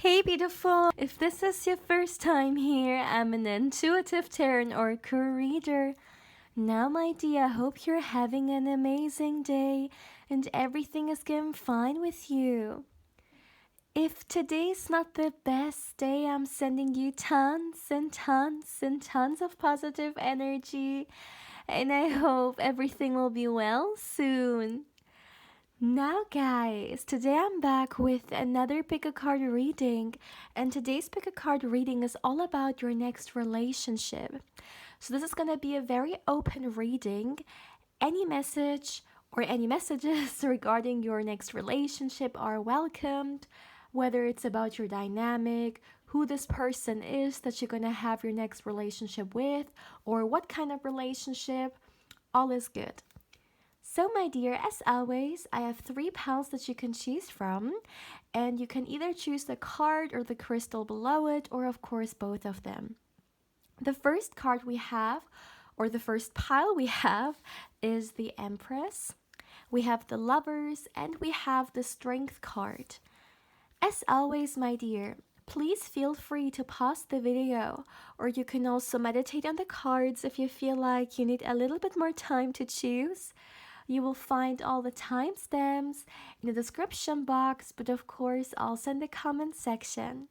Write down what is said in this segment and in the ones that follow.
Hey beautiful! If this is your first time here, I'm an intuitive tarot oracle reader. Now my dear, I hope you're having an amazing day and everything is going fine with you. If today's not the best day, I'm sending you tons and tons and tons of positive energy, and I hope everything will be well soon. Now guys, today I'm back with another pick a card reading, and today's pick a card reading is all about your next relationship. So this is going to be a very open reading. Any message or any messages regarding your next relationship are welcomed, whether it's about your dynamic, who this person is that you're going to have your next relationship with, or what kind of relationship, all is good. So my dear, as always, I have 3 piles that you can choose from, and you can either choose the card or the crystal below it, or of course both of them. The first card we have, or the first pile we have, is the Empress. We have the Lovers, and we have the Strength card. As always, my dear, please feel free to pause the video, or you can also meditate on the cards if you feel like you need a little bit more time to choose. You will find all the timestamps in the description box, but of course also in the comment section.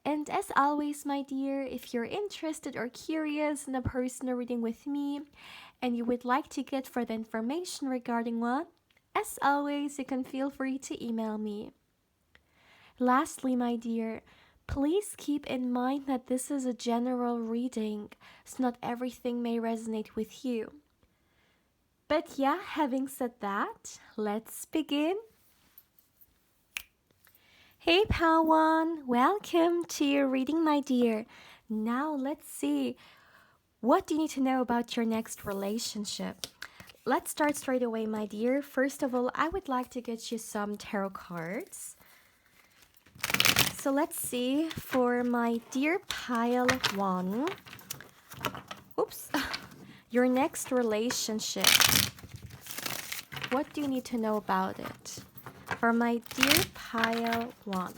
And as always, my dear, if you're interested or curious in a personal reading with me and you would like to get further information regarding one, as always, you can feel free to email me. Lastly, my dear, please keep in mind that this is a general reading, so not everything may resonate with you. But yeah, having said that, let's begin. Hey pal one, welcome to your reading, my dear. Now let's see, what do you need to know about your next relationship? Let's start straight away, my dear. First of all, I would like to get you some tarot cards. So let's see, for my dear pile 1, oops, your next relationship. What do you need to know about it? For my dear pile 1.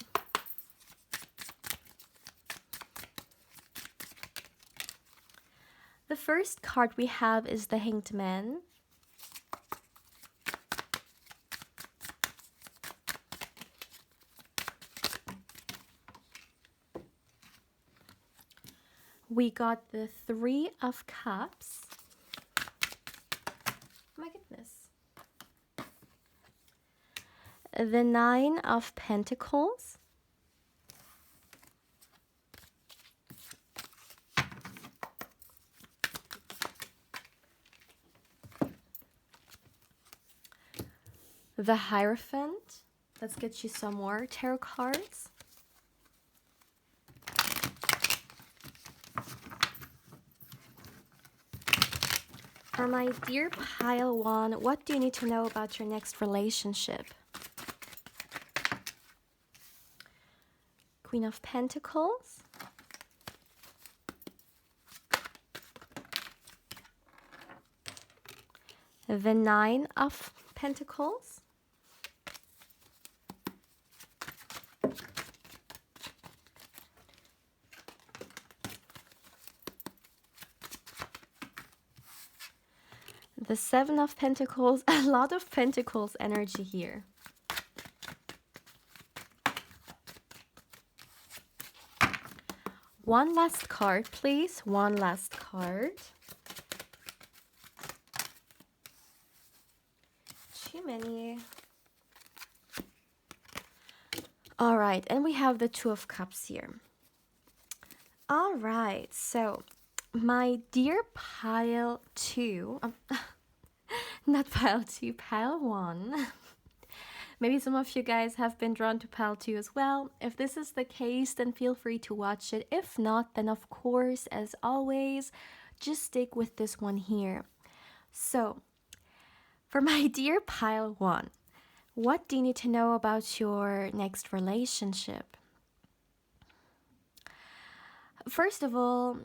The first card we have is the Hanged Man. We got the 3 of Cups. My goodness. The 9 of Pentacles. The Hierophant. Let's get you some more tarot cards. For my dear pile 1, what do you need to know about your next relationship? Queen of Pentacles. The 9 of Pentacles. The 7 of Pentacles. A lot of Pentacles energy here. One last card, please. One last card. Too many. All right, and we have the 2 of Cups here. All right, so my dear pile 2, not pile 2, pile 1. Maybe some of you guys have been drawn to pile 2 as well. If this is the case, then feel free to watch it. If not, then of course, as always, just stick with this one here. So, for my dear pile 1, what do you need to know about your next relationship? First of all,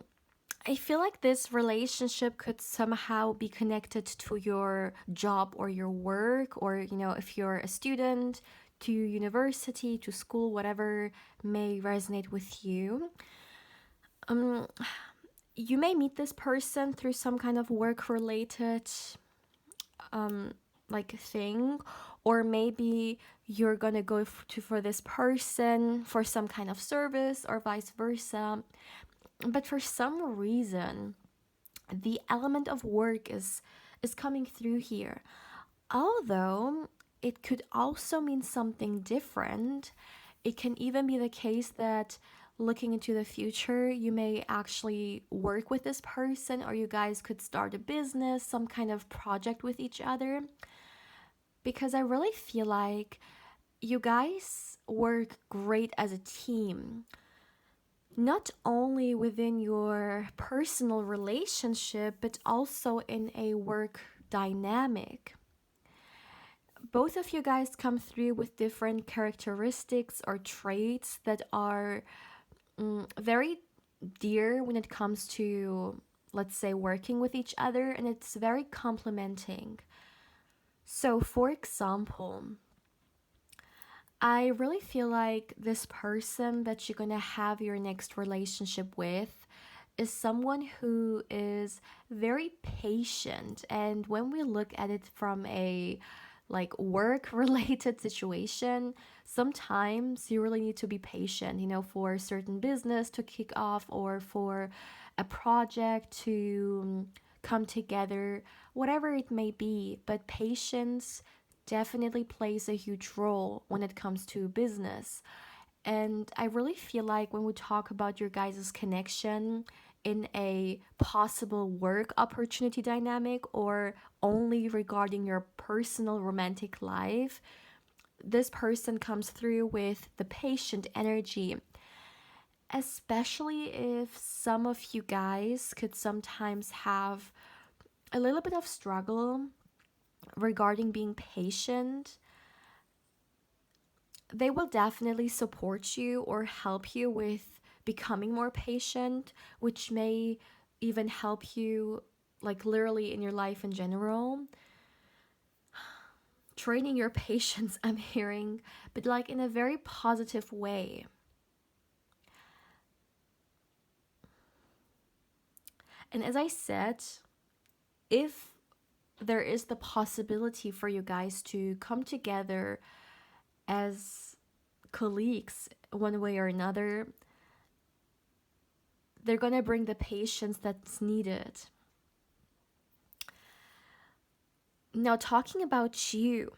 I feel like this relationship could somehow be connected to your job or your work, or, you know, if you're a student, to university, to school, whatever may resonate with you. You may meet this person through some kind of work related like thing, or maybe you're gonna go for this person for some kind of service or vice versa. But for some reason, the element of work is coming through here. Although it could also mean something different. It can even be the case that looking into the future, you may actually work with this person, or you guys could start a business, some kind of project with each other. Because I really feel like you guys work great as a team, not only within your personal relationship, but also in a work dynamic. Both of you guys come through with different characteristics or traits that are very dear when it comes to, let's say, working with each other, and it's very complementing. So, for example, I really feel like this person that you're gonna have your next relationship with is someone who is very patient. And when we look at it from a like work related situation, sometimes you really need to be patient, for a certain business to kick off or for a project to come together, whatever it may be. But patience definitely plays a huge role when it comes to business. And I really feel like when we talk about your guys' connection in a possible work opportunity dynamic or only regarding your personal romantic life, this person comes through with the patient energy. Especially if some of you guys could sometimes have a little bit of struggle regarding being patient, they will definitely support you or help you with becoming more patient, which may even help you, like literally in your life in general. Training your patience, I'm hearing, but like in a very positive way. And as I said, if there is the possibility for you guys to come together as colleagues one way or another, they're gonna bring the patience that's needed. Now, talking about you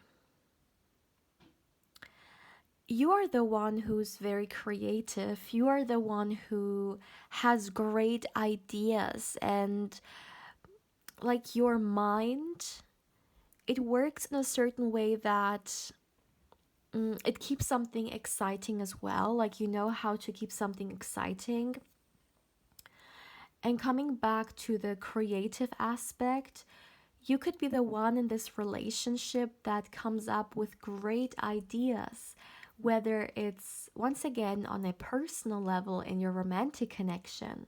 are the one who's very creative. You are the one who has great ideas, and like your mind, it works in a certain way that it keeps something exciting as well. Like, you know how to keep something exciting. And coming back to the creative aspect, you could be the one in this relationship that comes up with great ideas, whether it's, once again, on a personal level in your romantic connection,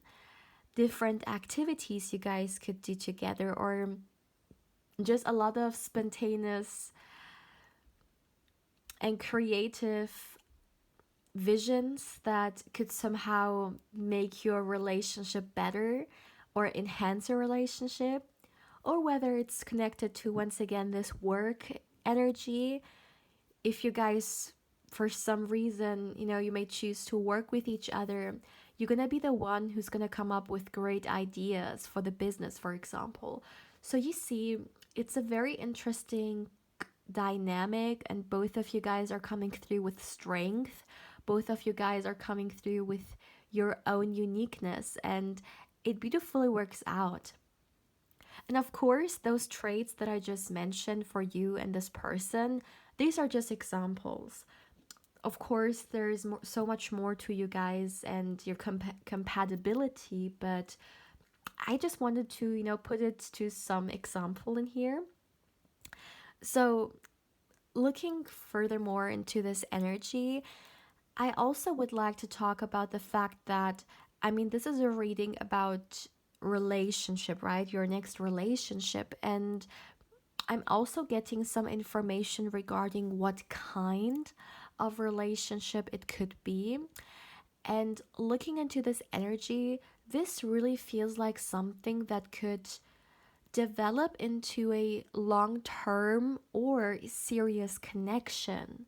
different activities you guys could do together, or just a lot of spontaneous and creative visions that could somehow make your relationship better or enhance your relationship. Or whether it's connected to, once again, this work energy. If you guys, for some reason, you may choose to work with each other, you're gonna be the one who's gonna come up with great ideas for the business, for example. So you see, it's a very interesting dynamic, and both of you guys are coming through with strength. Both of you guys are coming through with your own uniqueness, and it beautifully works out. And of course, those traits that I just mentioned for you and this person, these are just examples. Of course, there's so much more to you guys and your compatibility, but I just wanted to, put it to some example in here. So, looking furthermore into this energy, I also would like to talk about the fact that, this is a reading about relationship, right? Your next relationship. And I'm also getting some information regarding what kind of relationship it could be. And looking into this energy, this really feels like something that could develop into a long term or serious connection.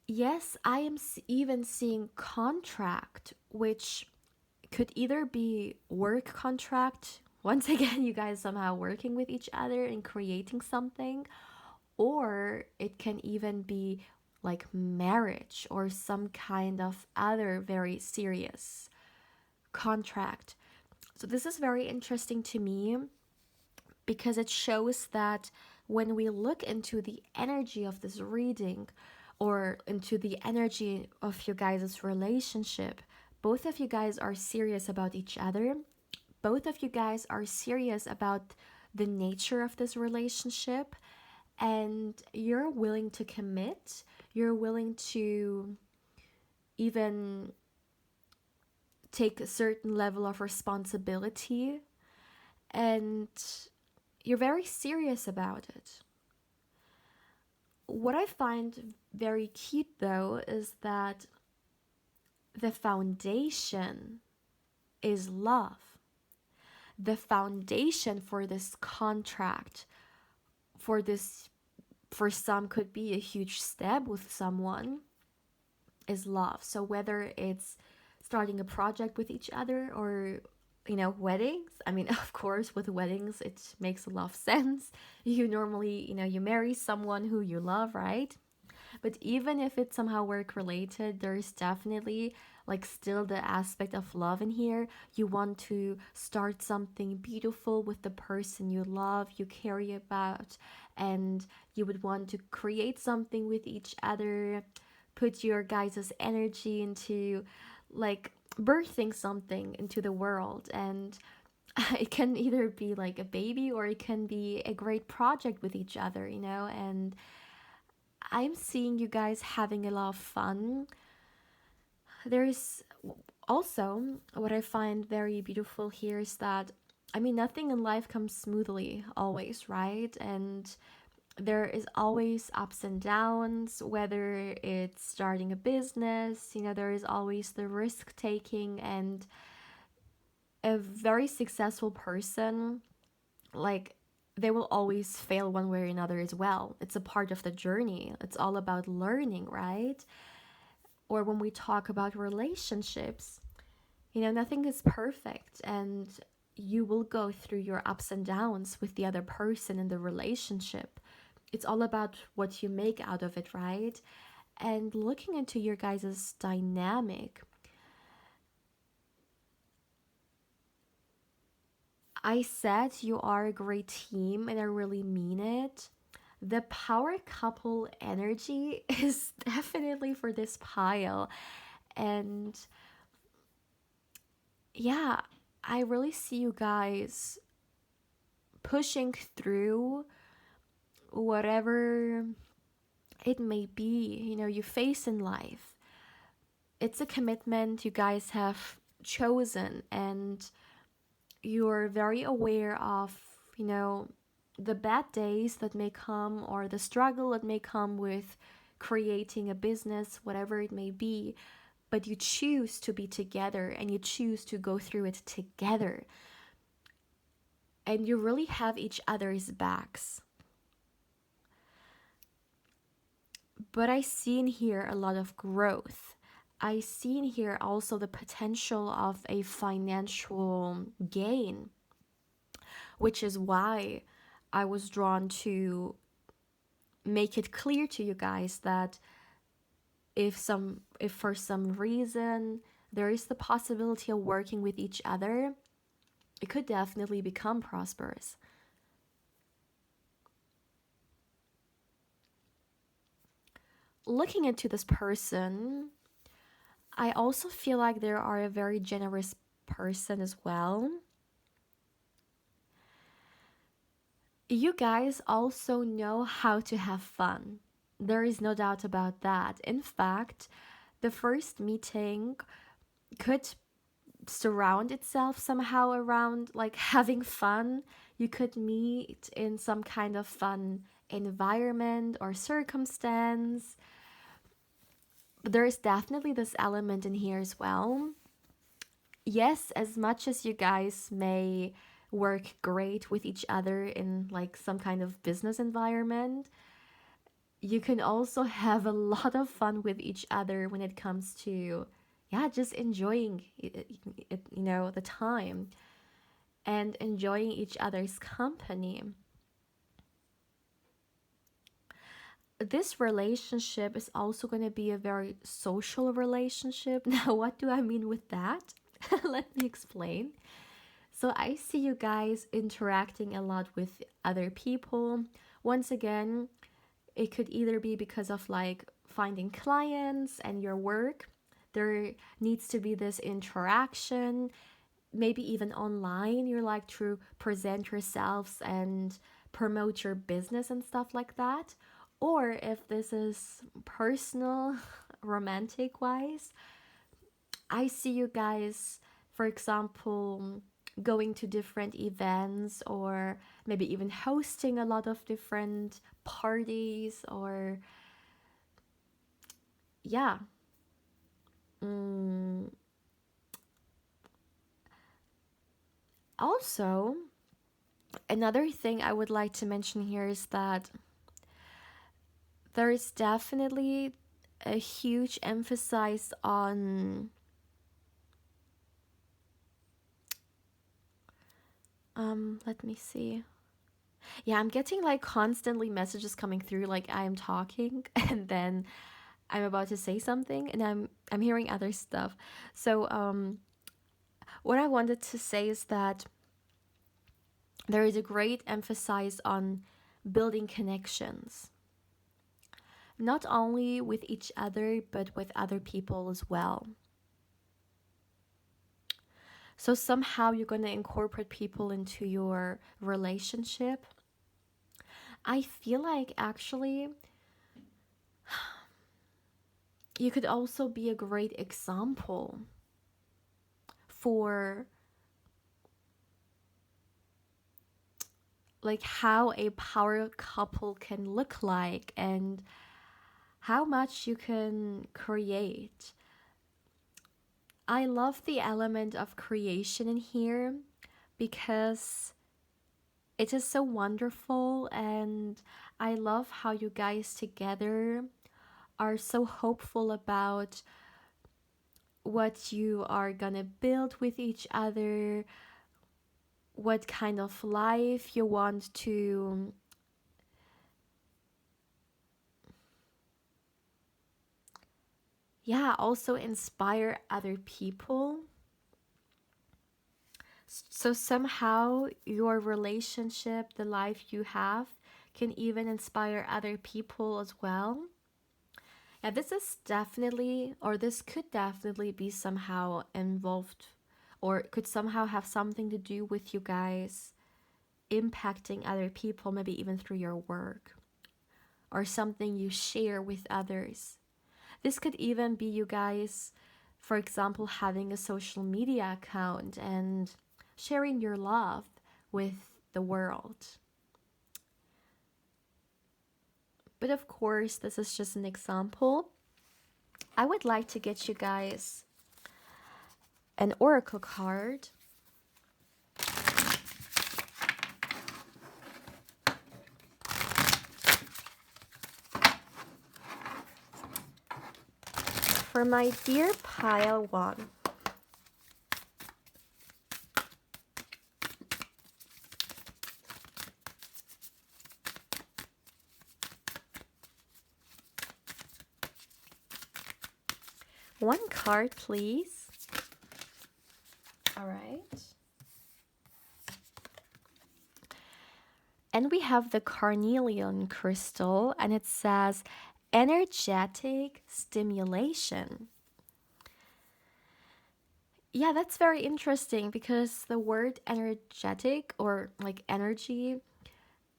Yes, I am even seeing contract, which could either be work contract. Once again, you guys somehow working with each other and creating something, or it can even be like marriage or some kind of other very serious contract. So, this is very interesting to me because it shows that when we look into the energy of this reading or into the energy of you guys' relationship, both of you guys are serious about each other. Both of you guys are serious about the nature of this relationship, and you're willing to commit. You're willing to even take a certain level of responsibility, and you're very serious about it. What I find very cute though is that the foundation is love. The foundation for this contract, for some could be a huge step with someone, is love. So whether it's starting a project with each other or weddings. I mean, of course, with weddings, it makes a lot of sense. You normally, you marry someone who you love, right? But even if it's somehow work related, there's definitely like still the aspect of love in here. You want to start something beautiful with the person you love, you care about, and you would want to create something with each other, put your guys' energy into like birthing something into the world. And it can either be like a baby or it can be a great project with each other, and I'm seeing you guys having a lot of fun. There's also what I find very beautiful here is that, I mean, nothing in life comes smoothly always, right? And there is always ups and downs, whether it's starting a business, there is always the risk taking, and a very successful person, like, they will always fail one way or another as well. It's a part of the journey. It's all about learning, right? Or when we talk about relationships, nothing is perfect, and you will go through your ups and downs with the other person in the relationship. It's all about what you make out of it, right? And looking into your guys' dynamic, I said you are a great team, and I really mean it. The power couple energy is definitely for this pile. And yeah, I really see you guys pushing through whatever it may be, you face in life. It's a commitment you guys have chosen, and you're very aware of, the bad days that may come or the struggle that may come with creating a business, whatever it may be. But you choose to be together and you choose to go through it together. And you really have each other's backs. But I see in here a lot of growth. I see in here also the potential of a financial gain, which is why I was drawn to make it clear to you guys that if for some reason there is the possibility of working with each other, it could definitely become prosperous. Looking into this person, I also feel like they are a very generous person as well. You guys also know how to have fun. There is no doubt about that. In fact, the first meeting could surround itself somehow around like having fun. You could meet in some kind of fun environment or circumstance. There is definitely this element in here as well. Yes, as much as you guys may work great with each other in like some kind of business environment, you can also have a lot of fun with each other when it comes to, yeah, just enjoying the time and enjoying each other's company. This relationship is also going to be a very social relationship. Now, what do I mean with that? Let me explain. So, I see you guys interacting a lot with other people. Once again, it could either be because of like finding clients and your work. There needs to be this interaction, maybe even online. You're like to present yourselves and promote your business and stuff like that. Or if this is personal, romantic wise, I see you guys, for example, going to different events or maybe even hosting a lot of different parties or, yeah. Mm. Also, another thing I would like to mention here is that there is definitely a huge emphasis on let me see. Yeah, I'm getting like constantly messages coming through like I'm talking and then I'm about to say something and I'm hearing other stuff. So what I wanted to say is that there is a great emphasis on building connections, not only with each other but with other people as well. So somehow you're going to incorporate people into your relationship. I feel like actually you could also be a great example for like how a power couple can look like and how much you can create. I love the element of creation in here because it is so wonderful, and I love how you guys together are so hopeful about what you are gonna build with each other, what kind of life you want to also inspire other people. So somehow your relationship, the life you have, can even inspire other people as well. Yeah, this is definitely, or this could definitely be somehow involved, or could somehow have something to do with you guys impacting other people, maybe even through your work or something you share with others. This could even be you guys, for example, having a social media account and sharing your love with the world. But of course, this is just an example. I would like to get you guys an oracle card. For my dear pile one. One card, please. All right. And we have the carnelian crystal, and it says energetic stimulation. Yeah, that's very interesting because the word energetic or like energy,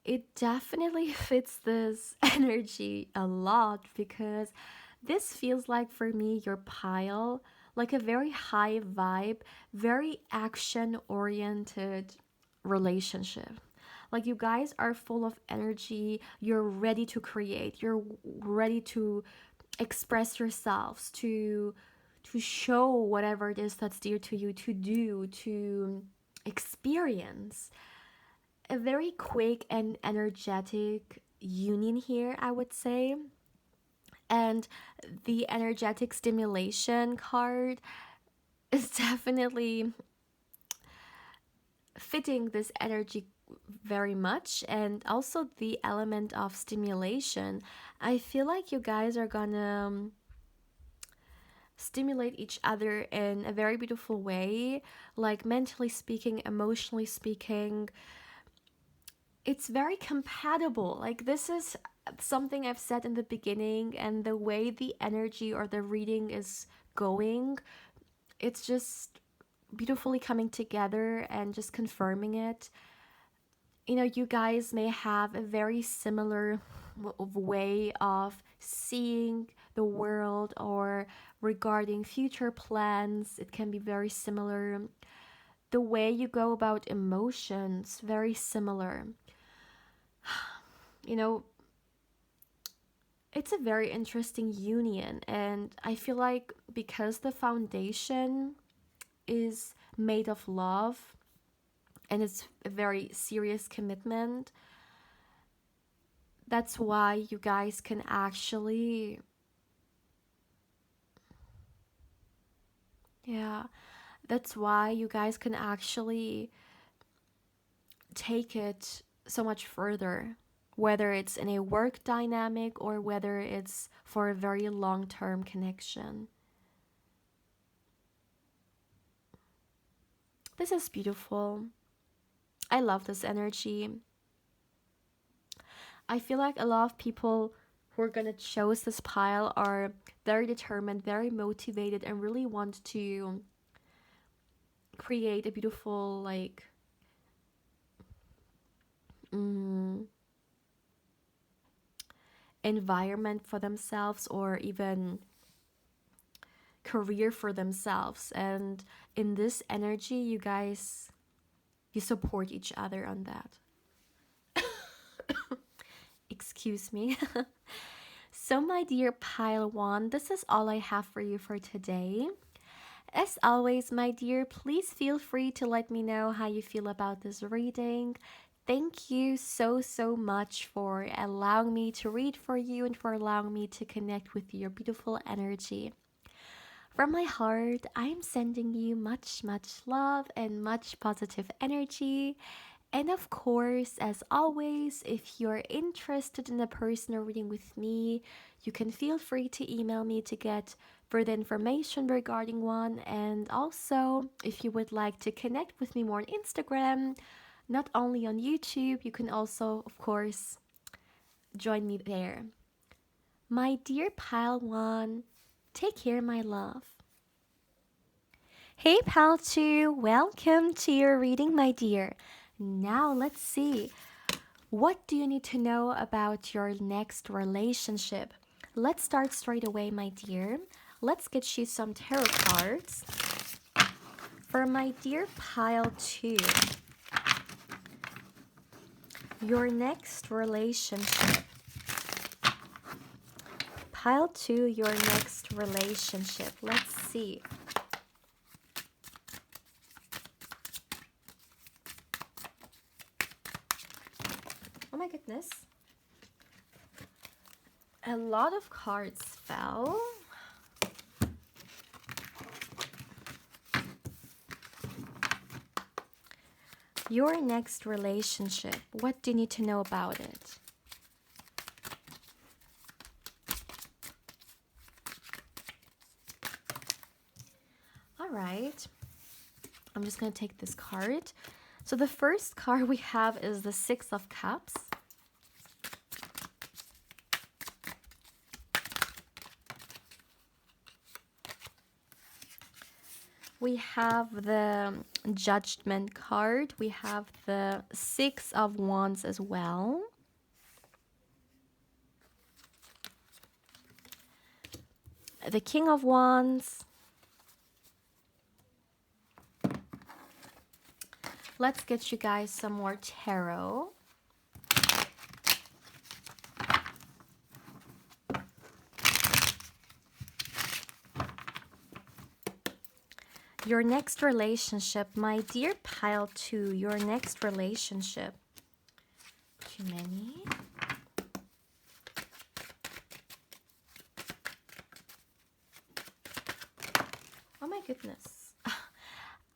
it definitely fits this energy a lot because this feels like for me your pile, like a very high vibe, very action oriented relationship. Like, you guys are full of energy. You're ready to create. You're ready to express yourselves, to show whatever it is that's dear to you, to do, to experience. A very quick and energetic union here, I would say. And the energetic stimulation card is definitely fitting this energy very much. And also the element of stimulation. I feel like you guys are gonna stimulate each other in a very beautiful way, like mentally speaking, emotionally speaking. It's very compatible. Like, this is something I've said in the beginning, and the way the energy or the reading is going, it's just beautifully coming together and just confirming it. You know, you guys may have a very similar way of seeing the world, or regarding future plans. It can be very similar. The way you go about emotions, very similar. You know, it's a very interesting union, and I feel like because the foundation is made of love, and it's a very serious commitment, that's why you guys can actually, yeah, that's why you guys can actually take it so much further, whether it's in a work dynamic or whether it's for a very long-term connection. This is beautiful. I love this energy. I feel like a lot of people who are gonna choose this pile are very determined, very motivated, and really want to create a beautiful, like, environment for themselves, or even career for themselves. And in this energy, you guys, you support each other on that. Excuse me. So, my dear pile one, this is all I have for you for today. As always, my dear, please feel free to let me know how you feel about this reading. Thank you so, so much for allowing me to read for you, and for allowing me to connect with your beautiful energy. From my heart, I am sending you much, much love and much positive energy. And of course, as always, if you're interested in a personal reading with me, you can feel free to email me to get further information regarding one. And also, if you would like to connect with me more on Instagram, not only on YouTube, you can also, of course, join me there. My dear Pile 1, take care, my love. Hey, Pal 2, welcome to your reading, my dear. Now, let's see. What do you need to know about your next relationship? Let's start straight away, my dear. Let's get you some tarot cards. For my dear Pile 2, your next relationship. Pile 2, your next relationship. Let's see. Oh my goodness. A lot of cards fell. Your next relationship. What do you need to know about it? All right. I'm just going to take this card. So the first card we have is the Six of Cups. We have the Judgment card. We have the Six of Wands as well. The King of Wands. Let's get you guys some more tarot. Your next relationship, my dear pile 2, your next relationship. Too many. Oh my goodness.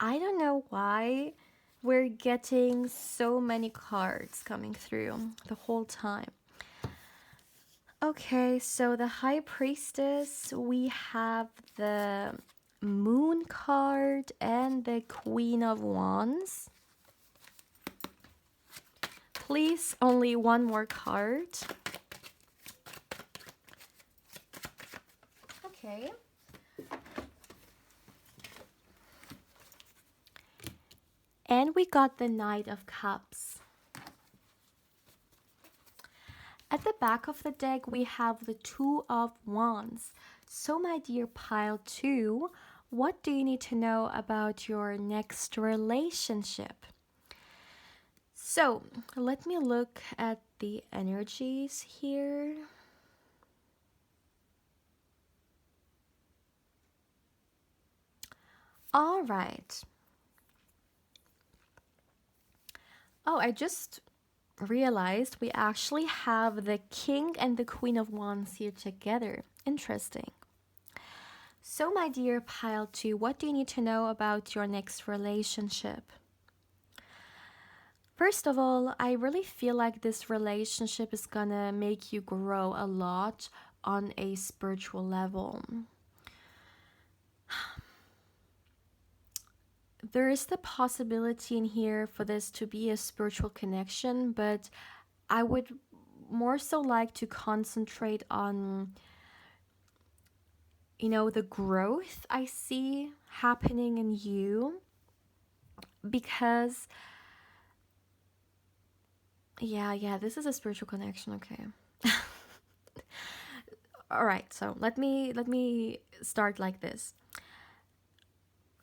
I don't know why we're getting so many cards coming through the whole time. Okay, so the High Priestess, we have the Moon card and the Queen of Wands. Please, only one more card. Okay. And we got the Knight of Cups. At the back of the deck, we have the Two of Wands. So, my dear pile 2, what do you need to know about your next relationship? So, let me look at the energies here. All right. Oh, I just realized we actually have the King and the Queen of Wands here together. Interesting. So, my dear pile 2, what do you need to know about your next relationship? First of all, I really feel like this relationship is gonna make you grow a lot on a spiritual level. There is the possibility in here for this to be a spiritual connection, but I would more so like to concentrate on, you know, the growth I see happening in you, because yeah, this is a spiritual connection. Okay. All right, so let me start like this.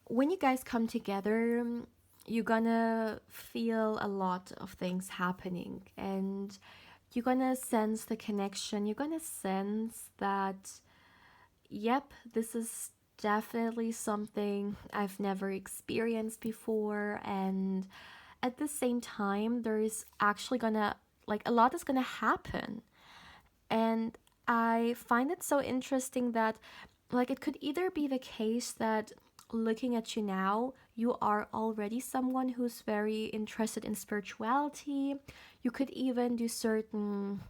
When you guys come together, you're gonna feel a lot of things happening, and you're gonna sense the connection. You're gonna sense that, yep, this is definitely something I've never experienced before. And at the same time, there is actually gonna, like, a lot is gonna happen. And I find it so interesting that, like, it could either be the case that looking at you now, you are already someone who's very interested in spirituality. You could even do certain,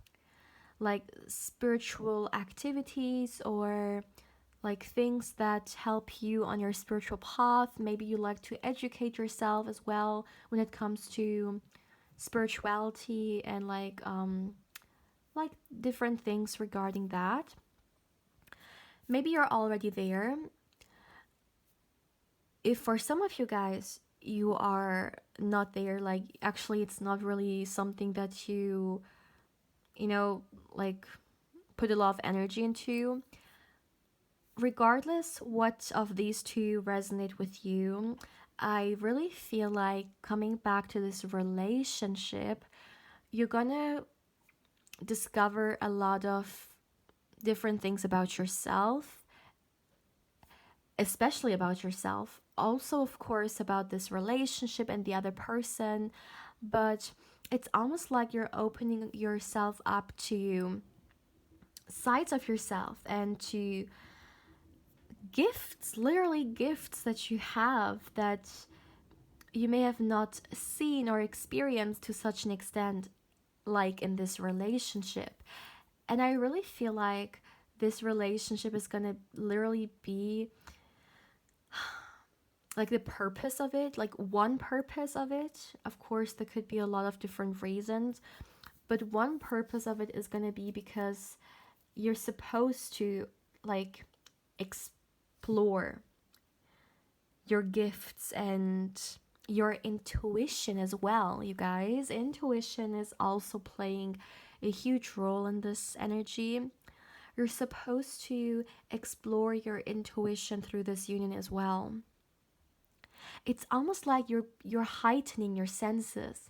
like, spiritual activities, or like things that help you on your spiritual path. Maybe you like to educate yourself as well when it comes to spirituality and like different things regarding that. Maybe you're already there. If for some of you guys you are not there, like, actually it's not really something that you know, like, put a lot of energy into, regardless what of these two resonate with you, I really feel like coming back to this relationship, you're gonna discover a lot of different things about yourself, especially about yourself. Also, of course, about this relationship and the other person, but it's almost like you're opening yourself up to sides of yourself and to gifts, literally gifts that you have that you may have not seen or experienced to such an extent, like in this relationship. And I really feel like this relationship is gonna literally be like the purpose of it, like one purpose of it. Of course, there could be a lot of different reasons, but one purpose of it is gonna be because you're supposed to, like, explore your gifts and your intuition as well, you guys. Intuition is also playing a huge role in this energy. You're supposed to explore your intuition through this union as well. It's almost like you're heightening your senses.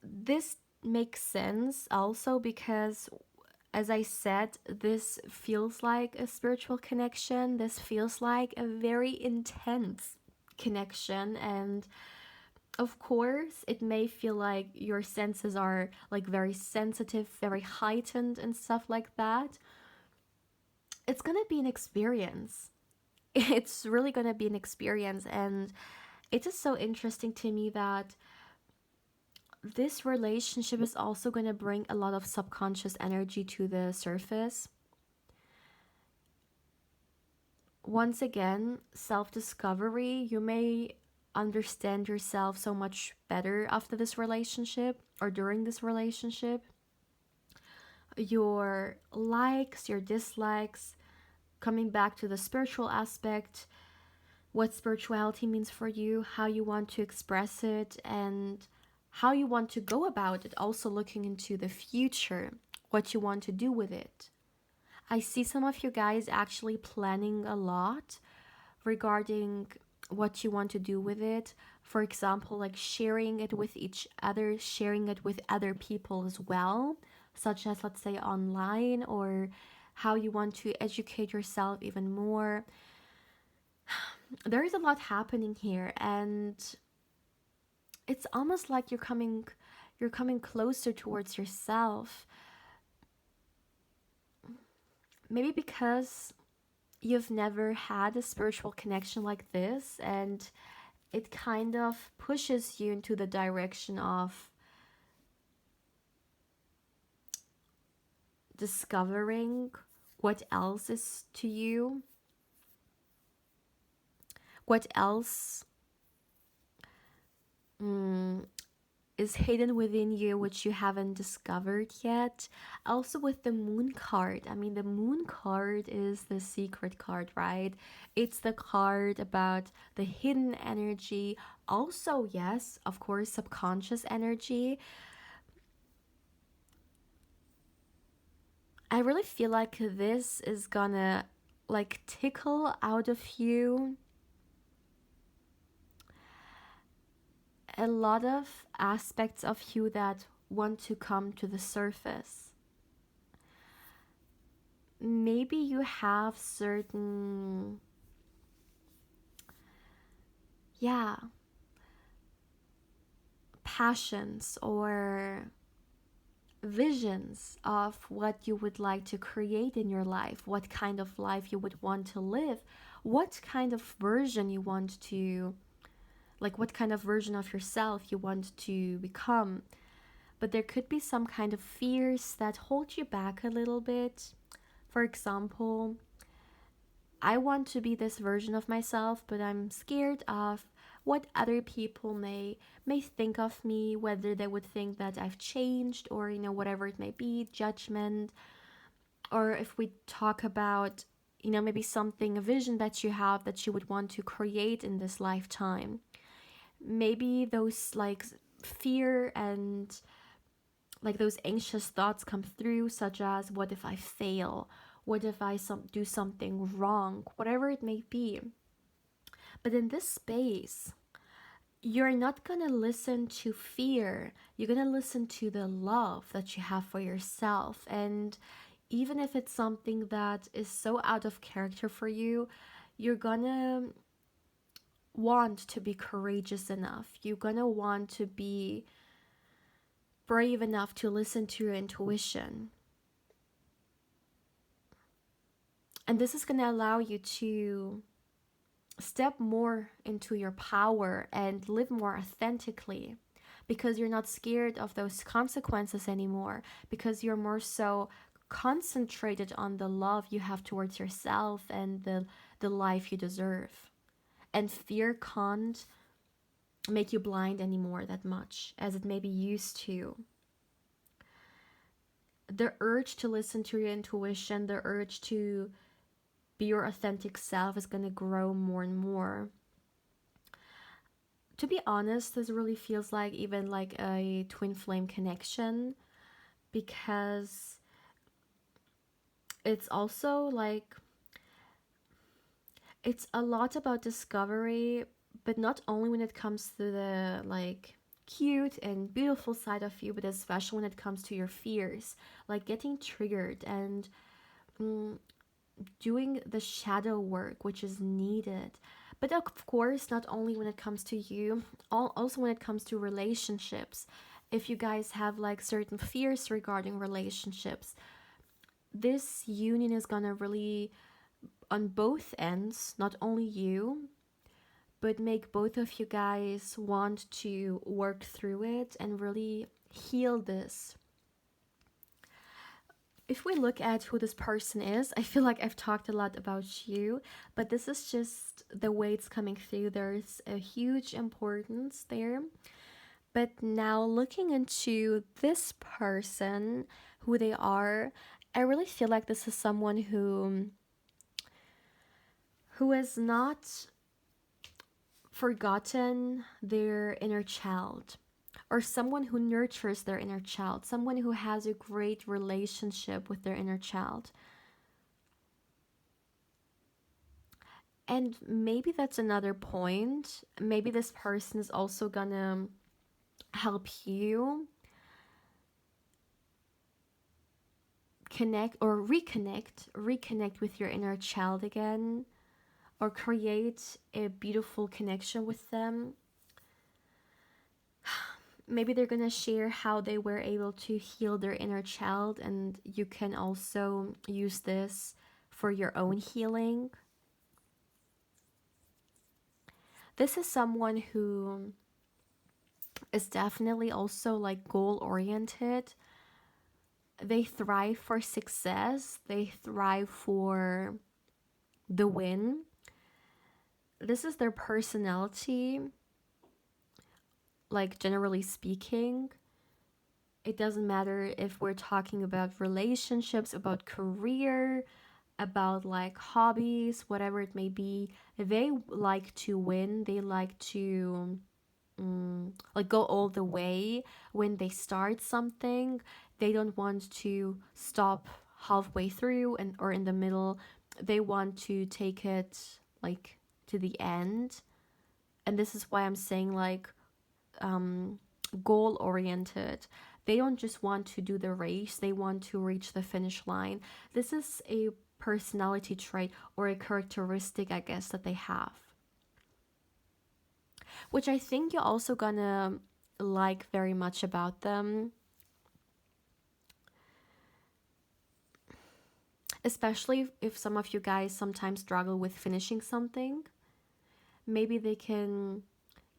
This makes sense also because as I said, this feels like a spiritual connection. This feels like a very intense connection. And of course, it may feel like your senses are like very sensitive, very heightened, and stuff like that. It's gonna be an experience. It's really gonna be an experience. And it is so interesting to me that this relationship is also going to bring a lot of subconscious energy to the surface. Once again, self-discovery. You may understand yourself so much better after this relationship or during this relationship. Your likes, your dislikes, coming back to the spiritual aspect, what spirituality means for you, how you want to express it, and how you want to go about it. Also looking into the future, what you want to do with it. I see some of you guys actually planning a lot regarding what you want to do with it. For example, like sharing it with each other, sharing it with other people as well, such as, let's say, online, or how you want to educate yourself even more. There is a lot happening here, and it's almost like you're coming closer towards yourself. Maybe because you've never had a spiritual connection like this, and it kind of pushes you into the direction of discovering what else is to you, what else is hidden within you, which you haven't discovered yet. Also with the moon card, I mean, the moon card is the secret card, right? It's the card about the hidden energy. Also, yes, of course, subconscious energy. I really feel like this is gonna like tickle out of you a lot of aspects of you that want to come to the surface. Maybe you have certain, yeah, passions or visions of what you would like to create in your life, what kind of life you would want to live, what kind of version you want to, like what kind of version of yourself you want to become. But there could be some kind of fears that hold you back a little bit. For example, I want to be this version of myself, but I'm scared of what other people may think of me, whether they would think that I've changed, or whatever it may be, judgment. Or if we talk about maybe something, a vision that you have that you would want to create in this lifetime, maybe those like fear and like those anxious thoughts come through, such as, what if I fail, what if I do something wrong, whatever it may be. But in this space, you're not gonna listen to fear, you're gonna listen to the love that you have for yourself. And even if it's something that is so out of character for you, you're gonna want to be courageous enough, you're gonna want to be brave enough to listen to your intuition. And this is going to allow you to step more into your power and live more authentically, because you're not scared of those consequences anymore, because you're more so concentrated on the love you have towards yourself and the life you deserve. And fear can't make you blind anymore that much as it maybe used to. The urge to listen to your intuition, the urge to be your authentic self is going to grow more and more. To be honest, this really feels like even like a twin flame connection, because it's also like, it's a lot about discovery, but not only when it comes to the like cute and beautiful side of you, but especially when it comes to your fears, like getting triggered and doing the shadow work which is needed. But of course, not only when it comes to you, also when it comes to relationships. If you guys have like certain fears regarding relationships, this union is gonna really, on both ends, not only you, but make both of you guys want to work through it and really heal this. If we look at who this person is, I feel like I've talked a lot about you, but this is just the way it's coming through. There's a huge importance there. But now looking into this person, who they are, I really feel like this is someone who has not forgotten their inner child, or someone who nurtures their inner child, someone who has a great relationship with their inner child. And maybe that's another point. Maybe this person is also gonna help you connect or reconnect with your inner child again, or create a beautiful connection with them. Maybe they're gonna share how they were able to heal their inner child, and you can also use this for your own healing. This is someone who is definitely also like goal oriented. They thrive for success, they thrive for the win. This is their personality, like generally speaking. It doesn't matter if we're talking about relationships, about career, about like hobbies, whatever it may be. They like to win. They like to like go all the way when they start something. They don't want to stop halfway through and or in the middle. They want to take it like to the end. And this is why I'm saying like goal oriented. They don't just want to do the race, they want to reach the finish line. This is a personality trait or a characteristic, I guess, that they have, which I think you're also gonna like very much about them. Especially if some of you guys sometimes struggle with finishing something. Maybe they can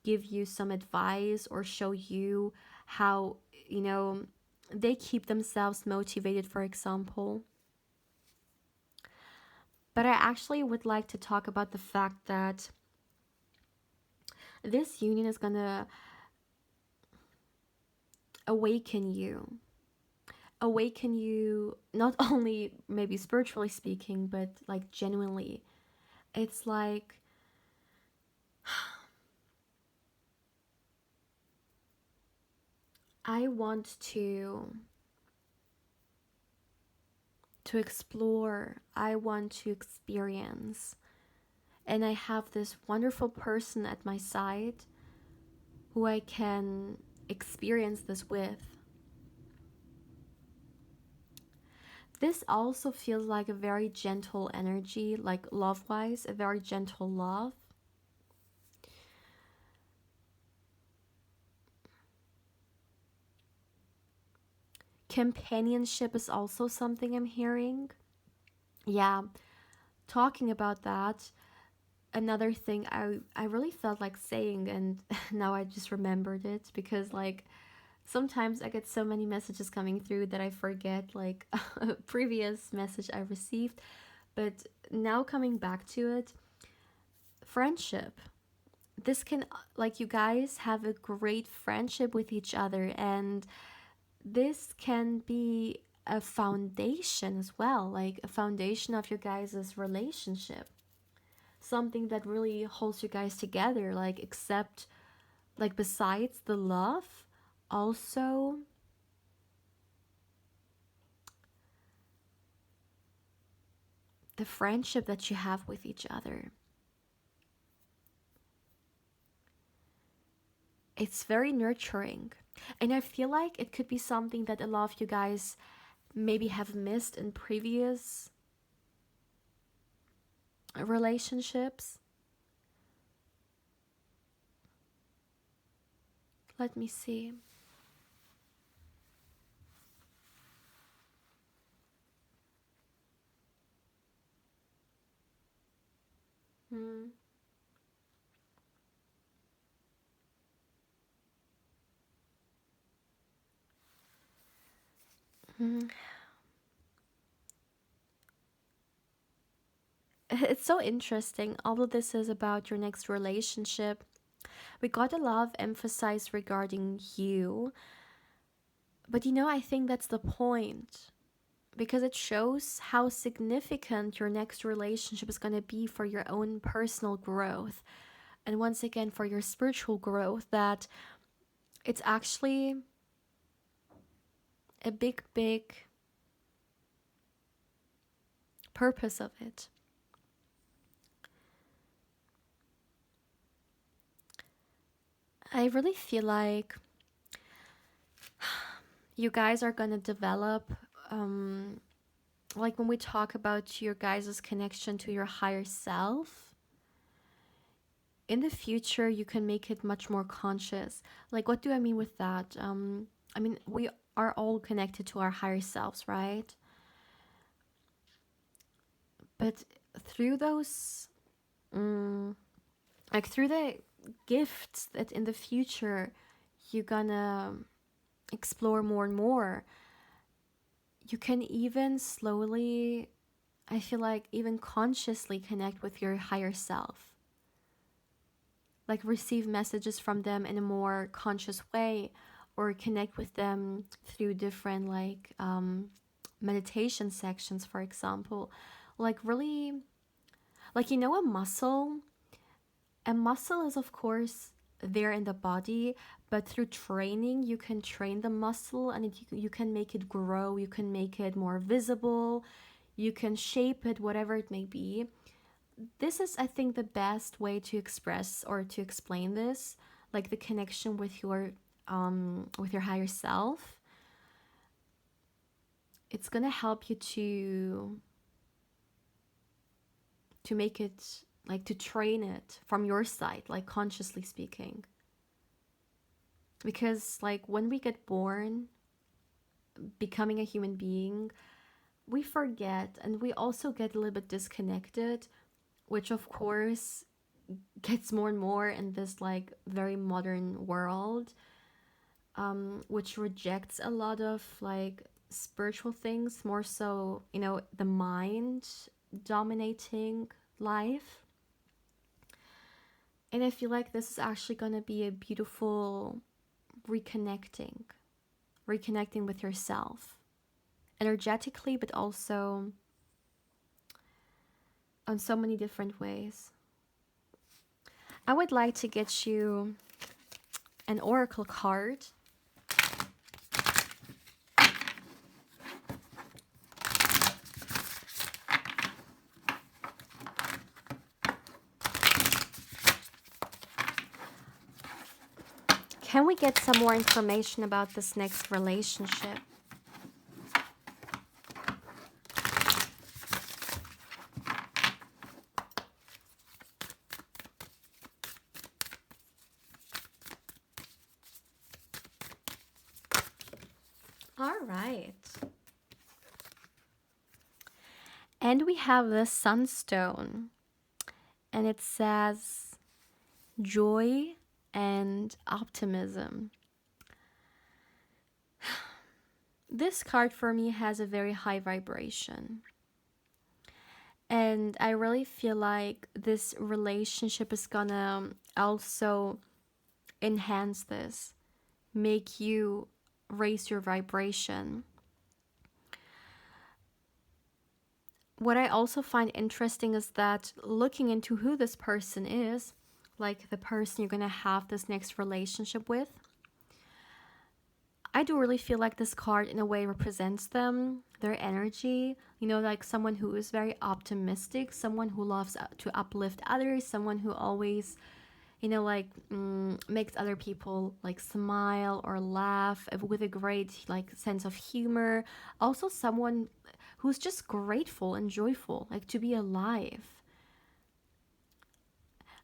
give you some advice or show you how, they keep themselves motivated, for example. But I actually would like to talk about the fact that this union is gonna awaken you. Awaken you, not only maybe spiritually speaking, but like genuinely. It's like I want to explore. I want to experience. And I have this wonderful person at my side who I can experience this with. This also feels like a very gentle energy, like love-wise, a very gentle love. Companionship is also something I'm hearing. Yeah, talking about that, another thing I really felt like saying, and now I just remembered it, because like sometimes I get so many messages coming through that I forget like a previous message I received. But now coming back to it, friendship. This can, like, you guys have a great friendship with each other, and this can be a foundation as well, like a foundation of your guys' relationship. Something that really holds you guys together, like, except, like, besides the love, also the friendship that you have with each other. it's very nurturing. And I feel like it could be something that a lot of you guys maybe have missed in previous relationships. Let me see. Hmm. Hmm. It's so interesting. All of this is about your next relationship. We got a lot of emphasis regarding you, but I think that's the point because it shows how significant your next relationship is going to be for your own personal growth. And once again, for your spiritual growth, that it's actually a big, big purpose of it. I really feel like you guys are going to develop, like when we talk about your guys' connection to your higher self, in the future, you can make it much more conscious. Like, what do I mean with that? I mean, we are all connected to our higher selves, right? But through those, like through the gifts that in the future you're gonna explore more and more, you can even slowly, I feel like, even consciously connect with your higher self. Like receive messages from them in a more conscious way, or connect with them through different like meditation sections, for example. Like really, like a muscle is of course there in the body, but through training you can train the muscle, and you can make it grow, you can make it more visible, you can shape it, whatever it may be. This is, I think, the best way to express or to explain this, like the connection with your higher self. It's gonna help you to make it, like to train it from your side, like consciously speaking. Because like when we get born, becoming a human being, we forget and we also get a little bit disconnected, which of course gets more and more in this like very modern world, which rejects a lot of like spiritual things, more so, the mind dominating life. And I feel like this is actually going to be a beautiful reconnecting with yourself energetically, but also on so many different ways. I would like to get you an oracle card. Can we get some more information about this next relationship? All right. And we have the sunstone. And it says joy and optimism. This card for me has a very high vibration. And I really feel like this relationship is gonna also enhance this, make you raise your vibration. What I also find interesting is that looking into who this person is, like the person you're gonna have this next relationship with, I do really feel like this card in a way represents them, their energy, like someone who is very optimistic, someone who loves to uplift others, someone who always, you know, like makes other people like smile or laugh with a great like sense of humor. Also someone who's just grateful and joyful, like to be alive.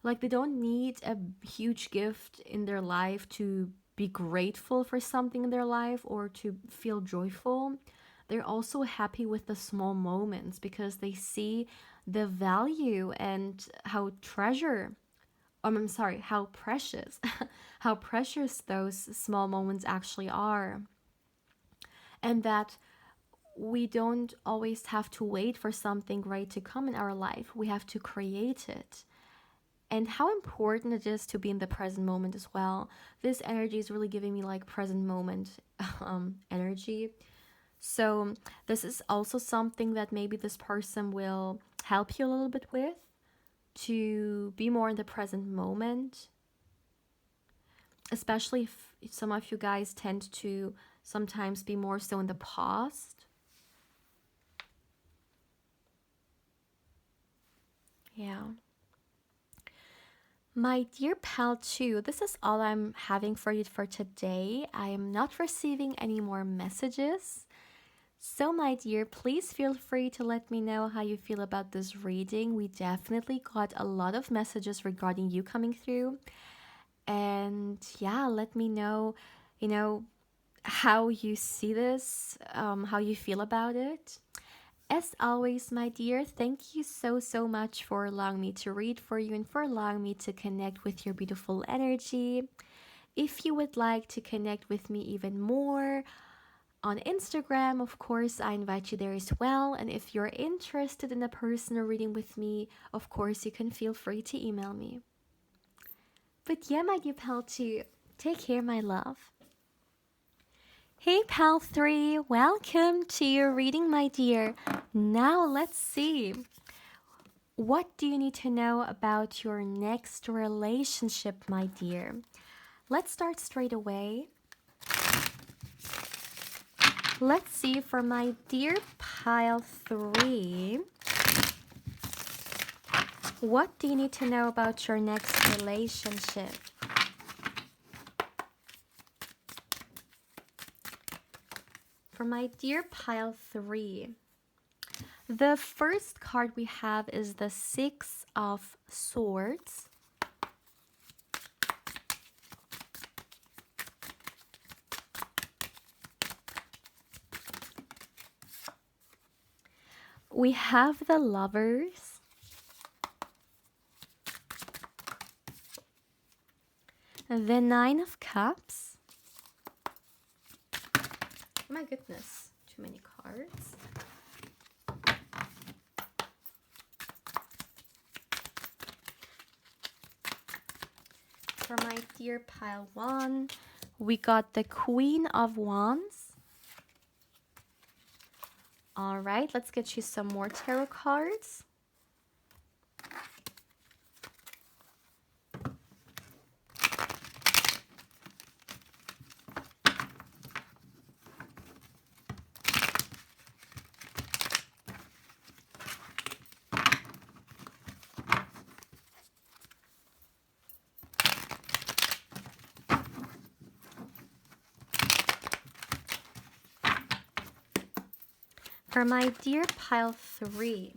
Like they don't need a huge gift in their life to be grateful for something in their life or to feel joyful. They're also happy with the small moments because they see the value and how I'm sorry, how precious, how precious those small moments actually are. And that we don't always have to wait for something great to come in our life. We have to create it. And how important it is to be in the present moment as well. This energy is really giving me like present moment energy. So this is also something that maybe this person will help you a little bit with, to be more in the present moment, especially if some of you guys tend to sometimes be more so in the past. Yeah. My dear pal 2, this is all I'm having for you for today. I am not receiving any more messages. So, my dear, please feel free to let me know how you feel about this reading. We definitely got a lot of messages regarding you coming through. And yeah, let me know, you know, how you see this, how you feel about it. As always, my dear, thank you so, so much for allowing me to read for you and for allowing me to connect with your beautiful energy. If you would like to connect with me even more on Instagram, of course, I invite you there as well. And if you're interested in a personal reading with me, of course, you can feel free to email me. But yeah, my dear pal 2, take care, my love. Hey pal 3, welcome to your reading, my dear. Now let's see. What do you need to know about your next relationship, my dear? Let's start straight away. Let's see for my dear pile 3. What do you need to know about your next relationship? For my dear pile 3, the first card we have is the 6 of Swords. We have the Lovers. The 9 of Cups. Oh my goodness, too many cards. For my dear pile 1, we got the Queen of Wands. All right, let's get you some more tarot cards. For my dear pile 3,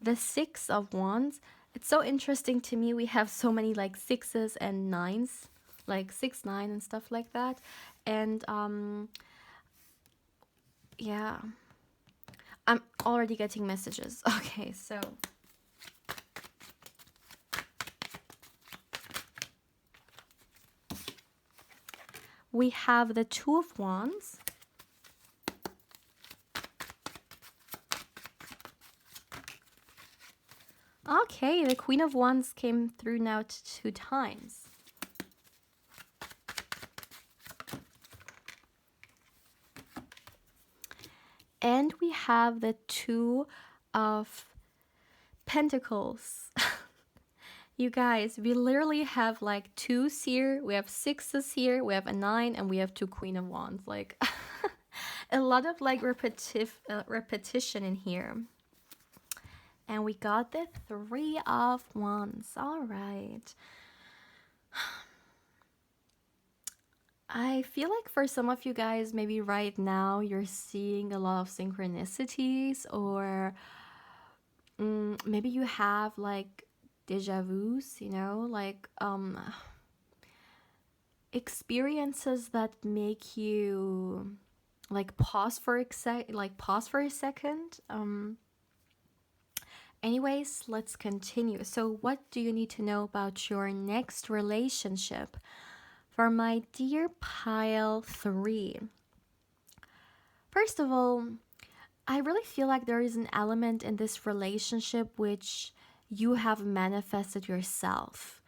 the 6 of Wands. It's so interesting to me. We have so many like 6s and 9s, like 6, 9 and stuff like that. And yeah, I'm already getting messages. Okay, so we have the 2 of Wands. Okay, the Queen of Wands came through now 2 times. And we have the 2 of Pentacles. You guys, we literally have like 2s here, we have 6s here, we have a 9, and we have 2 Queen of Wands. Like a lot of like repetition in here. And we got the Three of Wands. All right. I feel like for some of you guys, maybe right now you're seeing a lot of synchronicities, or maybe you have like deja vus, like experiences that make you like pause for a second. Anyways, let's continue. So what do you need to know about your next relationship? For my dear pile 3, first of all, I really feel like there is an element in this relationship which you have manifested yourself.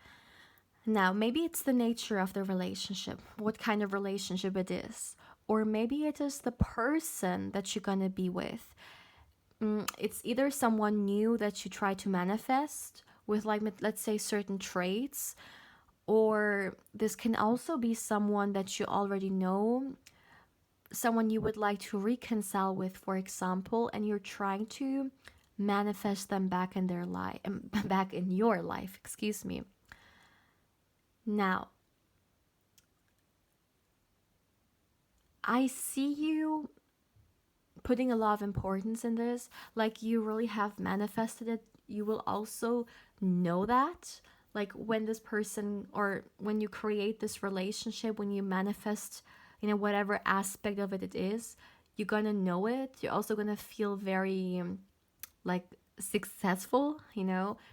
Now, maybe it's the nature of the relationship, what kind of relationship it is, or maybe it is the person that you're gonna be with. It's either someone new that you try to manifest with, like, let's say, certain traits, or this can also be someone that you already know, someone you would like to reconcile with, for example, and you're trying to manifest them back in their life, back in your life, excuse me. Now, I see you putting a lot of importance in this, like you really have manifested it. You will also know that, like when this person, or when you create this relationship, when you manifest, whatever aspect of it is, you're gonna know it. You're also gonna feel very like successful,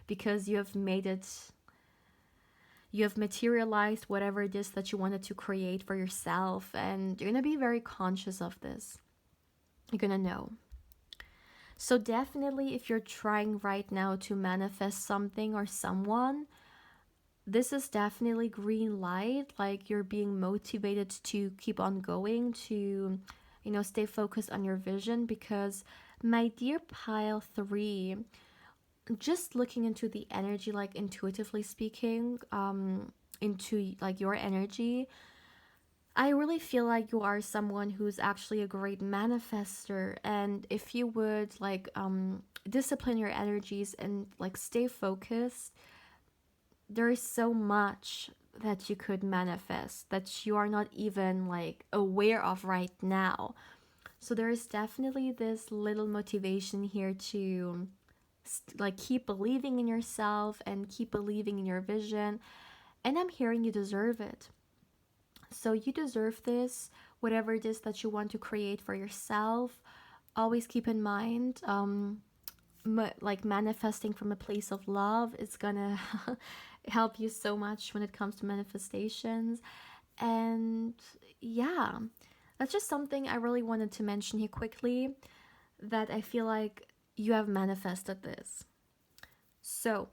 because you have made it, you have materialized whatever it is that you wanted to create for yourself, and you're gonna be very conscious of this. You're gonna know. So definitely, if you're trying right now to manifest something or someone, this is definitely green light. Like you're being motivated to keep on going, to stay focused on your vision, because my dear pile 3, just looking into the energy, like intuitively speaking, into like your energy, I really feel like you are someone who's actually a great manifester. And if you would like discipline your energies and like stay focused, there is so much that you could manifest that you are not even like aware of right now. So there is definitely this little motivation here to like keep believing in yourself and keep believing in your vision. And I'm hearing you deserve it. So you deserve this, whatever it is that you want to create for yourself. Always keep in mind, like manifesting from a place of love is gonna help you so much when it comes to manifestations. And yeah, that's just something I really wanted to mention here quickly, that I feel like you have manifested this. So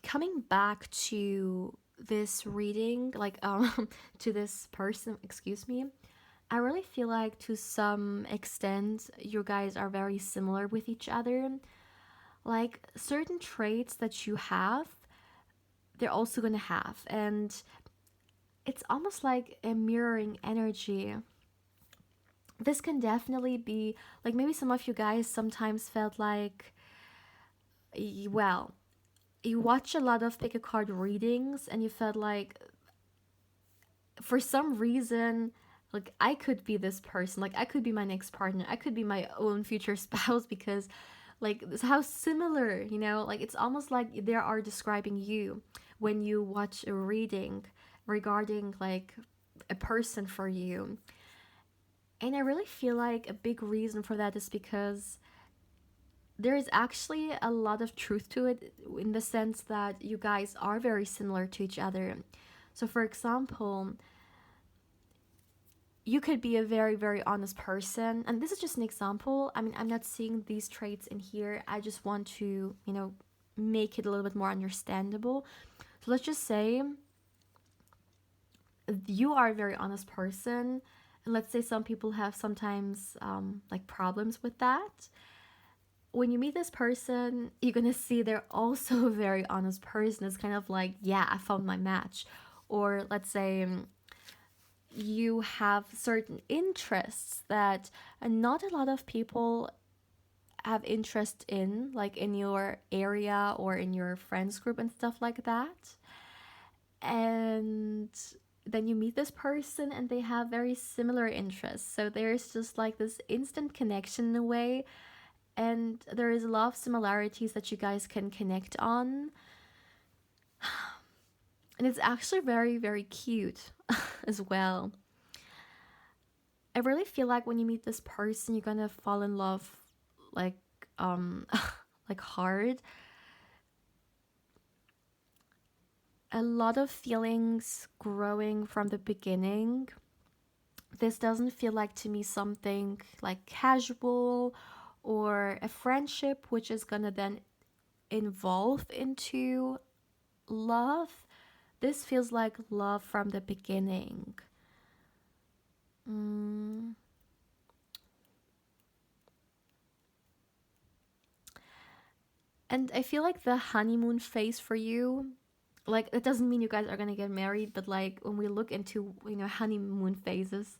coming back to this reading, like to this person, excuse me, I really feel like to some extent you guys are very similar with each other. Like certain traits that you have, they're also gonna have, and it's almost like a mirroring energy. This can definitely be like, maybe some of you guys sometimes felt like, well, you watch a lot of pick a card readings and you felt like for some reason, like I could be this person, like I could be my next partner, I could be my own future spouse, because like how similar, like it's almost like they are describing you when you watch a reading regarding like a person for you. And I really feel like a big reason for that is because there is actually a lot of truth to it, in the sense that you guys are very similar to each other. So for example, you could be a very, very honest person. And this is just an example. I mean, I'm not seeing these traits in here. I just want to, make it a little bit more understandable. So let's just say you are a very honest person. And let's say some people have sometimes like problems with that. When you meet this person, you're gonna see they're also a very honest person. It's kind of like, yeah, I found my match. Or let's say you have certain interests that not a lot of people have interest in, like in your area or in your friends group and stuff like that. And then you meet this person and they have very similar interests. So there's just like this instant connection in a way. And there is a lot of similarities that you guys can connect on. And it's actually very, very cute as well. I really feel like when you meet this person, you're gonna fall in love like like hard. A lot of feelings growing from the beginning. This doesn't feel like to me something like casual or a friendship which is gonna then evolve into love. This feels like love from the beginning. Mm. And I feel like the honeymoon phase for you, like it doesn't mean you guys are gonna get married, but like when we look into, you know, honeymoon phases,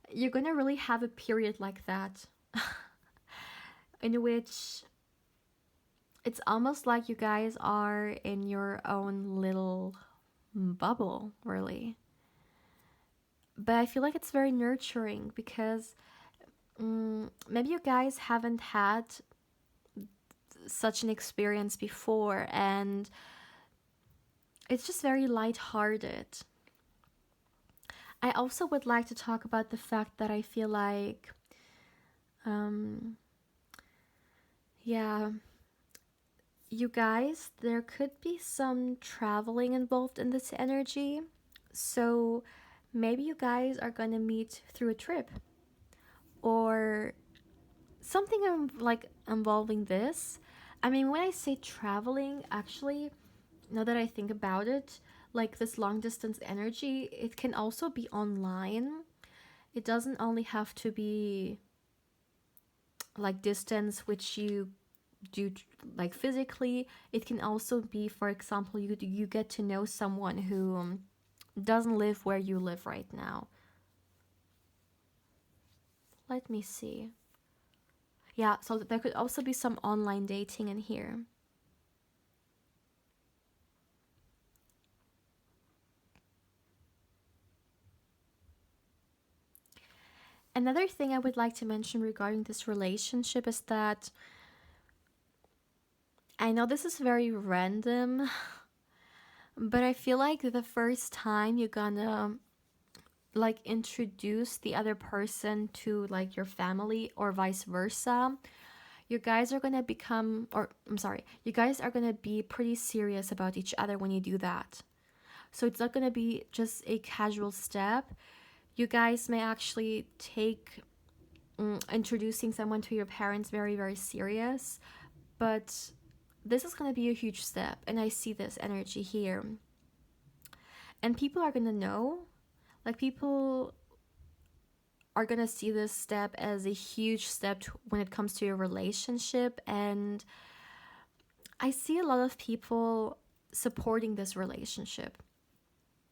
you're gonna really have a period like that in which it's almost like you guys are in your own little bubble, really. But I feel like it's very nurturing because maybe you guys haven't had such an experience before, and it's just very lighthearted. I also would like to talk about the fact that I feel like, um, yeah, you guys, there could be some traveling involved in this energy. So maybe you guys are gonna meet through a trip or something like involving this. I mean, when I say traveling, actually, now that I think about it, like this long distance energy, it can also be online. It doesn't only have to be like distance, which you do like physically. It can also be, for example, you get to know someone who doesn't live where you live right now. Let me see. Yeah, so there could also be some online dating in here. Another thing I would like to mention regarding this relationship is that I know this is very random, but I feel like the first time you're gonna like introduce the other person to like your family or vice versa, you guys are gonna become, or I'm sorry, you guys are gonna be pretty serious about each other when you do that. So it's not gonna be just a casual step. You guys may actually take introducing someone to your parents very, very serious, but this is gonna be a huge step, and I see this energy here. And people are gonna know, like, people are gonna see this step as a huge step when it comes to your relationship. And I see a lot of people supporting this relationship.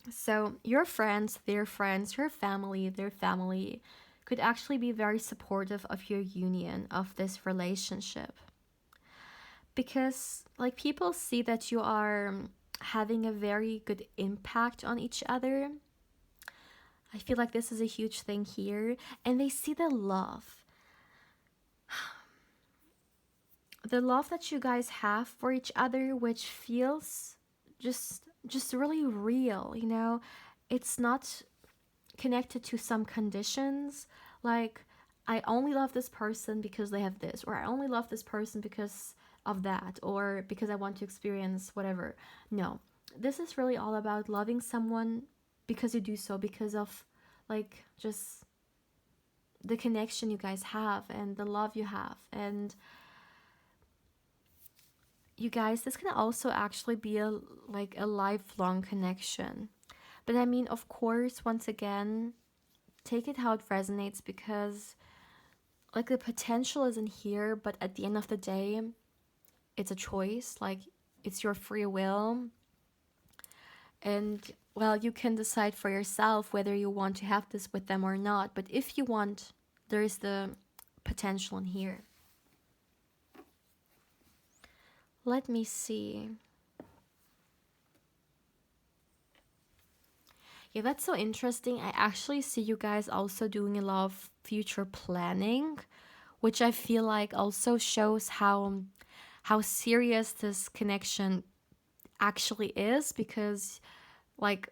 So your friends, their friends, your family, their family could actually be very supportive of your union, of this relationship. Because like people see that you are having a very good impact on each other. I feel like this is a huge thing here. And they see the love. The love that you guys have for each other, which feels just really real, you know? It's not connected to some conditions like I only love this person because they have this, or I only love this person because of that, or because I want to experience whatever. No. This is really all about loving someone because you do so because of like just the connection you guys have and the love you have. And you guys, this can also actually be a like a lifelong connection. But I mean, of course, once again, take it how it resonates, because like the potential isn't here, but at the end of the day, it's a choice. Like it's your free will. And well, you can decide for yourself whether you want to have this with them or not. But if you want, there is the potential in here. Let me see. Yeah, that's so interesting. I actually see you guys also doing a lot of future planning, which I feel like also shows how serious this connection actually is, because like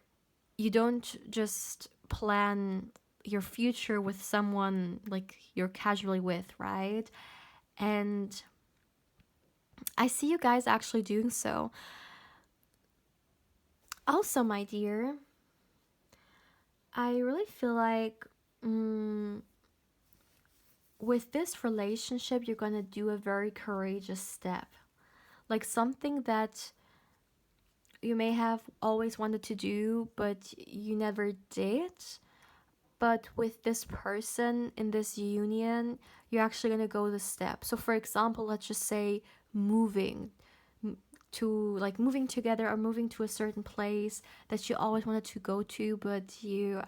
you don't just plan your future with someone like you're casually with, right? And I see you guys actually doing so. Also, my dear, I really feel like with this relationship, you're gonna do a very courageous step. Like something that you may have always wanted to do, but you never did. But with this person in this union, you're actually gonna go the step. So, for example, let's just say moving to like moving together or moving to a certain place that you always wanted to go to, but you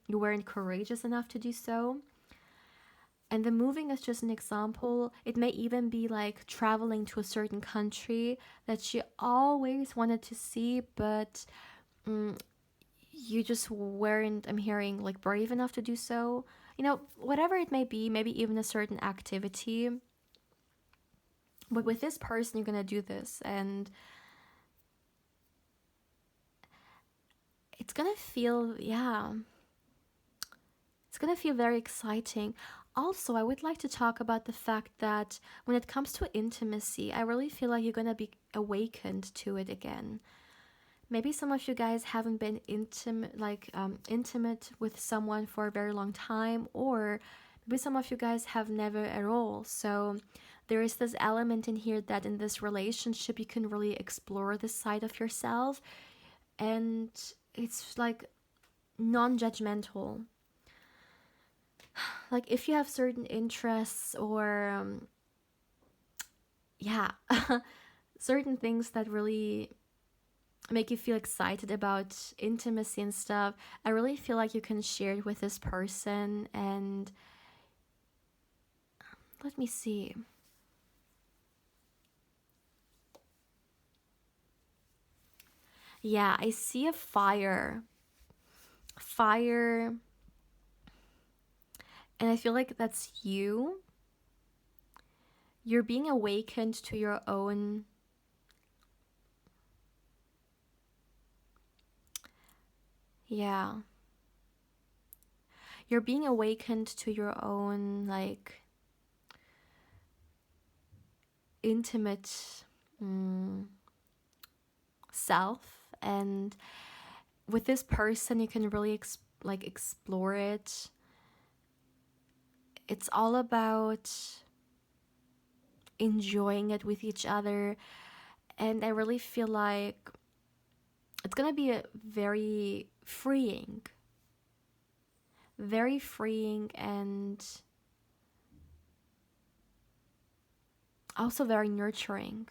weren't courageous enough to do so. And the moving is just an example. It may even be like traveling to a certain country that you always wanted to see, but you just weren't, I'm hearing, like brave enough to do so. You know, whatever it may be, maybe even a certain activity. But with this person, you're gonna do this, and it's gonna feel, yeah, it's gonna feel very exciting. Also, I would like to talk about the fact that when it comes to intimacy, I really feel like you're gonna be awakened to it again. Maybe some of you guys haven't been intimate with someone for a very long time, or maybe some of you guys have never at all. So there is this element in here that in this relationship you can really explore this side of yourself, and it's like non-judgmental. Like if you have certain interests or yeah, certain things that really make you feel excited about intimacy and stuff, I really feel like you can share it with this person. And let me see. Yeah, I see a fire. Fire. And I feel like that's you. You're being awakened to your own. Yeah. You're being awakened to your own, like, intimate self. And with this person, you can really explore it. It's all about enjoying it with each other. And I really feel like it's gonna be a very freeing, and also very nurturing.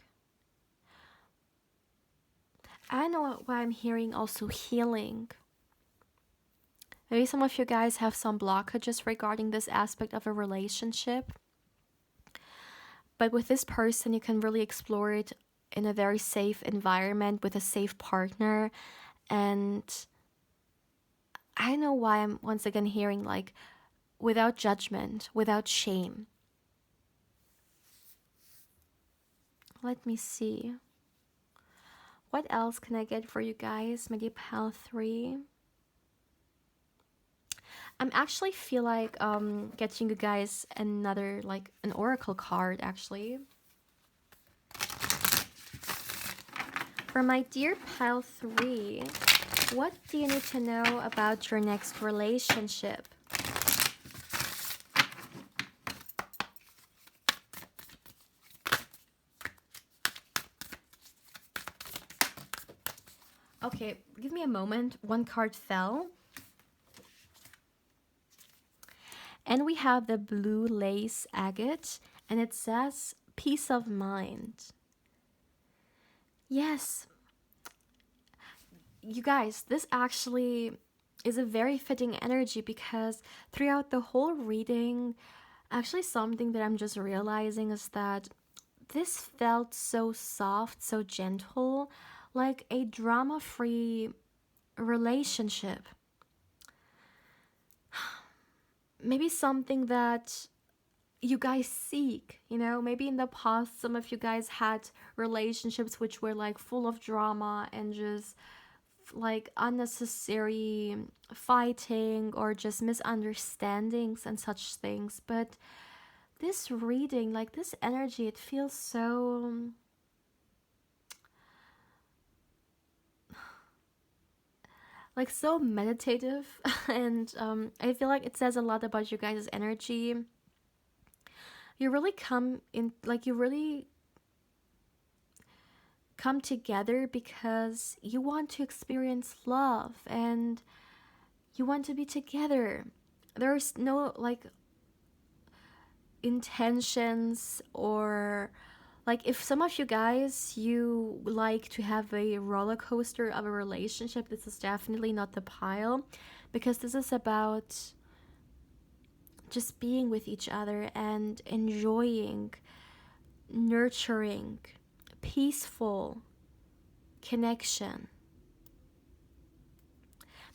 I don't know why I'm hearing also healing. Maybe some of you guys have some blockages regarding this aspect of a relationship. But with this person, you can really explore it in a very safe environment with a safe partner. And I know why I'm once again hearing like without judgment, without shame. Let me see. What else can I get for you guys? Maybe pile 3. I'm actually feel like getting you guys another, like an oracle card actually. For my dear pile 3, what do you need to know about your next relationship? Okay, give me a moment. One card fell. And we have the blue lace agate, and it says peace of mind. Yes. You guys, this actually is a very fitting energy, because throughout the whole reading, actually something that I'm just realizing is that this felt so soft, so gentle, like a drama-free relationship. Maybe something that you guys seek, you know? Maybe in the past, some of you guys had relationships which were like full of drama and just like unnecessary fighting or just misunderstandings and such things. But this reading, like this energy, it feels so like so meditative and I feel like it says a lot about you guys' energy. You really come in, like you really come together because you want to experience love and you want to be together. There's no like intentions or like if some of you guys you like to have a roller coaster of a relationship, this is definitely not the pile, because this is about just being with each other and enjoying, nurturing, peaceful connection.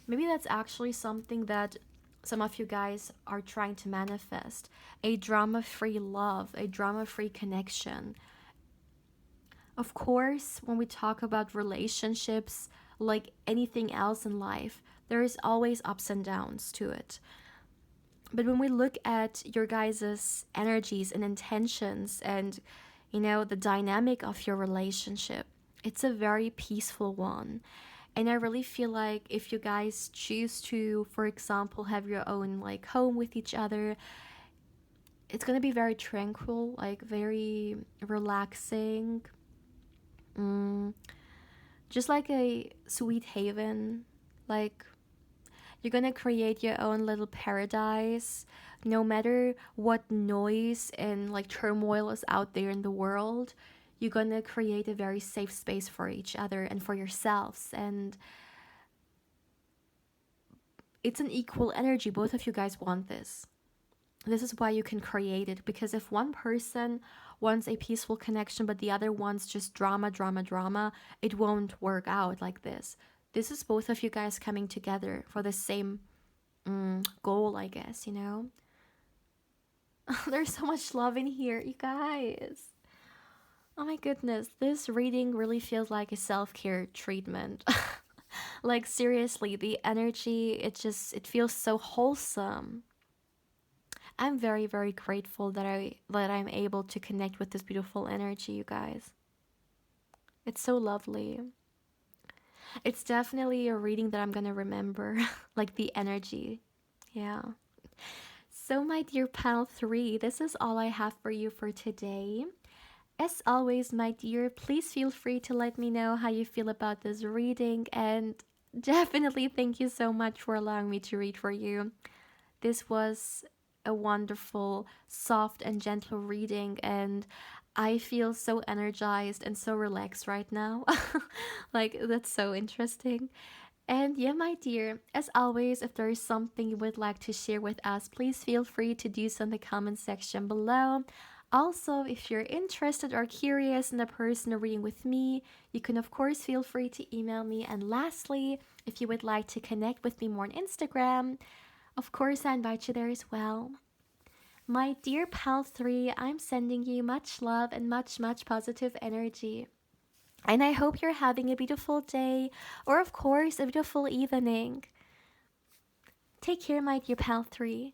Maybe that's actually something that some of you guys are trying to manifest, a drama-free love, a drama-free connection. Of course, when we talk about relationships, like anything else in life, there is always ups and downs to it. But when we look at your guys' energies and intentions and, you know, the dynamic of your relationship, it's a very peaceful one. And I really feel like if you guys choose to, for example, have your own like home with each other, it's gonna be very tranquil, like very relaxing. Just like a sweet haven. Like you're gonna create your own little paradise. No matter what noise and like turmoil is out there in the world, you're gonna create a very safe space for each other and for yourselves. And it's an equal energy. Both of you guys want this. This is why you can create it, because if one person wants a peaceful connection but the other wants just drama, drama, drama, it won't work out like this. This is both of you guys coming together for the same goal, I guess, you know? There's so much love in here, you guys. Oh my goodness, this reading really feels like a self-care treatment. Like seriously, the energy, it feels so wholesome. I'm very, very grateful that I'm able to connect with this beautiful energy, you guys. It's so lovely. It's definitely a reading that I'm gonna remember, like the energy. Yeah. So, my dear pal 3, this is all I have for you for today. As always, my dear, please feel free to let me know how you feel about this reading, and definitely thank you so much for allowing me to read for you. This was a wonderful, soft, and gentle reading, and I feel so energized and so relaxed right now. Like, that's so interesting. And yeah, my dear, as always, if there is something you would like to share with us, please feel free to do so in the comment section below. Also, if you're interested or curious in a personal reading with me, you can of course feel free to email me. And lastly, if you would like to connect with me more on Instagram, of course I invite you there as well. My dear pal 3, I'm sending you much love and much, much positive energy. And I hope you're having a beautiful day, or of course, a beautiful evening. Take care, my dear pal 3.